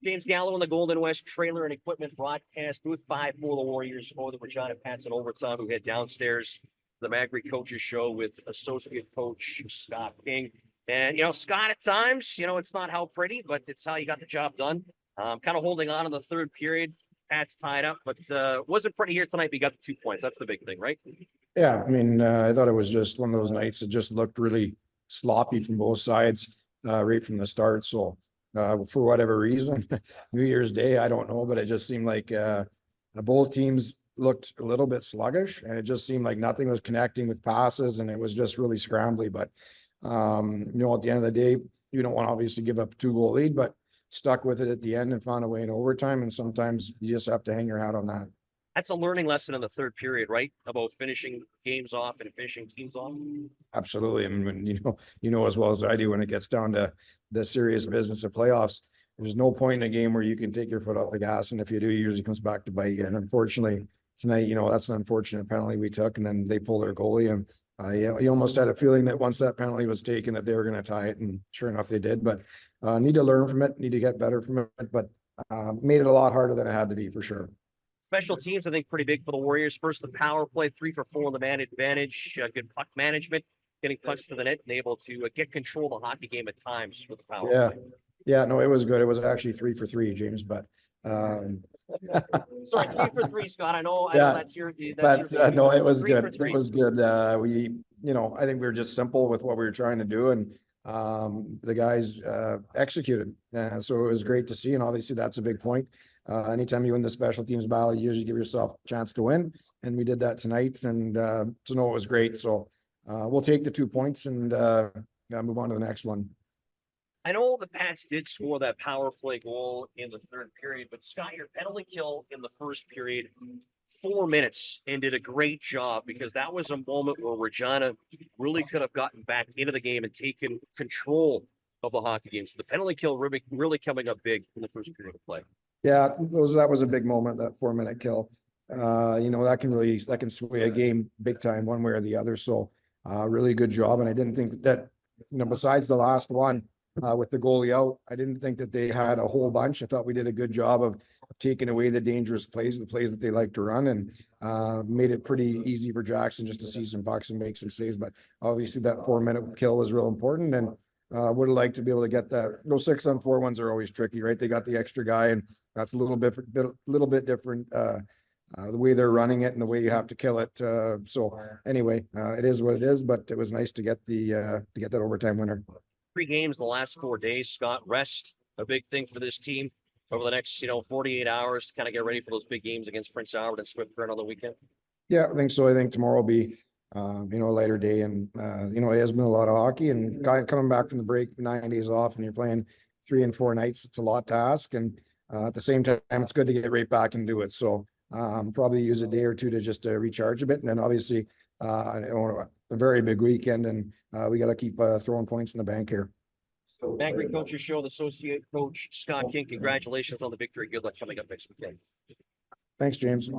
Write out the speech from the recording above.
James Gallo in the Golden West Trailer and Equipment broadcast booth 5 for the Warriors over the Regina Pats in overtime. We head downstairs the Magri Coaches Show with Associate Coach Scott King. And, Scott, at times, it's not how pretty, but it's how you got the job done. Kind of holding on in the third period. Pats tied up, but wasn't pretty here tonight, but you got the 2 points. That's the big thing, right? Yeah, I mean, I thought it was just one of those nights that just looked really sloppy from both sides right from the start. So for whatever reason, New Year's Day, I don't know, but it just seemed like both teams looked a little bit sluggish, and it just seemed like nothing was connecting with passes, and it was just really scrambly. But at the end of the day, you don't want to obviously give up a 2-goal lead, but stuck with it at the end and found a way in overtime. And sometimes you just have to hang your hat on that. That's a learning lesson in the third period, right? About finishing games off and finishing teams off. Absolutely. I mean, when as well as I do, when it gets down to the serious business of playoffs, there's no point in a game where you can take your foot off the gas. And if you do, it usually comes back to bite you. And unfortunately tonight, that's an unfortunate penalty we took, and then they pull their goalie. And you almost had a feeling that once that penalty was taken, that they were going to tie it. And sure enough, they did. But need to learn from it, need to get better from it. But made it a lot harder than it had to be, for sure. Special teams, I think, pretty big for the Warriors. First, the power play, 3 for 4 on the man advantage. Good puck management, getting pucks to the net, and able to get control of the hockey game at times with the power play. Yeah, no, it was good. It was actually 3 for 3, James, but sorry, 3 for 3, Scott. I know that's your. No, it was good. It was good. We, I think we were just simple with what we were trying to do, and the guys executed. So it was great to see, and obviously that's a big point. Anytime you win the special teams battle, you usually give yourself a chance to win, and we did that tonight. And it was great. So we'll take the 2 points and move on to the next one. I know the Pats did score that power play goal in the third period, but Scott, your penalty kill in the first period, 4 minutes, and did a great job, because that was a moment where Regina really could have gotten back into the game and taken control of the hockey game. So the penalty kill really coming up big in the first period of play. Yeah, that was a big moment, that 4-minute kill. That can sway a game big time one way or the other. So really good job. And I didn't think that, besides the last one with the goalie out, I didn't think that they had a whole bunch. I thought we did a good job of taking away the dangerous plays, the plays that they like to run, and made it pretty easy for Jackson just to see some pucks and make some saves. But obviously that 4-minute kill was real important, and would have liked to be able to get that. Those 6-on-4 ones are always tricky, right? They got the extra guy, and that's a little bit different the way they're running it and the way you have to kill it. So anyway, it is what it is, but it was nice to get that overtime winner. 3 games in the last 4 days, Scott. Rest, a big thing for this team over the next 48 hours to kind of get ready for those big games against Prince Albert and Swift Current on the weekend. Yeah, I think so. I think tomorrow will be a lighter day, and it has been a lot of hockey, and coming back from the break, 9 days off, and you're playing 3 and 4 nights. It's a lot to ask, and at the same time, it's good to get right back and do it. So probably use a day or two to just recharge a bit, and then obviously a very big weekend, and we got to keep throwing points in the bank here. Magri Coaches Show, the Associate Coach Scott King. Congratulations on the victory. Good luck coming up next weekend. Thanks, James.